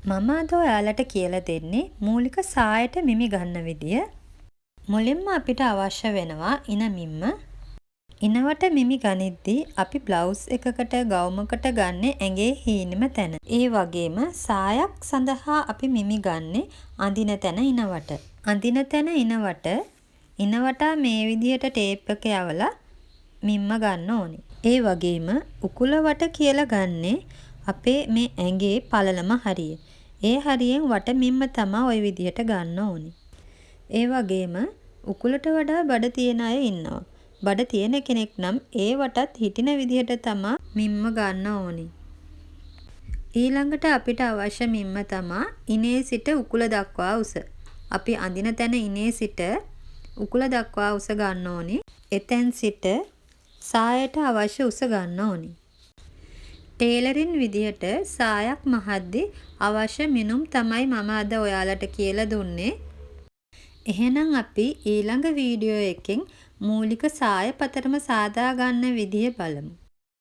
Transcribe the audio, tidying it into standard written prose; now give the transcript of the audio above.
මම අද ඔයාලට කියලා දෙන්නේ මූලික සායට මිමි ගන්න විදිය. මුලින්ම අපිට අවශ්‍ය වෙනවා ඉනමිම්ම. ඉනවට මිමි ගනිද්දී අපි බ්ලවුස් එකකට ගවුමකට ගන්නේ ඇඟේ හීනෙම තැන. ඒ වගේම සායක් සඳහා අපි මිමි ගන්නේ අඳින තැන ඉනවට. අඳින තැන ඉනවට මේ විදිහට ටේප් එක යවලා මිම්ම ගන්න ඕනේ. ඒ වගේම උකුලවට කියලා ගන්නේ අපේ මේ ඇඟේ පළලම හරිය. ඒ හරියෙන් වට මිම්ම තමයි ওই විදිහට ගන්න ඕනේ. ඒ වගේම උකුලට වඩා බඩ තියෙන අය ඉන්නවා. බඩ තියෙන කෙනෙක් නම් ඒ වටත් හිටින විදිහට තමයි මිම්ම ගන්න ඕනේ. ඊළඟට අපිට අවශ්‍ය මිම්ම තමයි ඉනේ සිට උකුල දක්වා උස. අපි අඳින තැන ඉනේ සිට උකුල දක්වා උස ගන්න ඕනේ. එතෙන් සිට සායට අවශ්‍ය උස ගන්න ඕනේ. ටේලරින් විදිහට සායක් මහද්දි අවශ්‍ය මිනුම් තමයි මම අද ඔයාලට කියලා දුන්නේ. එහෙනම් අපි ඊළඟ වීඩියෝ එකෙන් මූලික සාය පතරම සාදා ගන්න විදිය බලමු.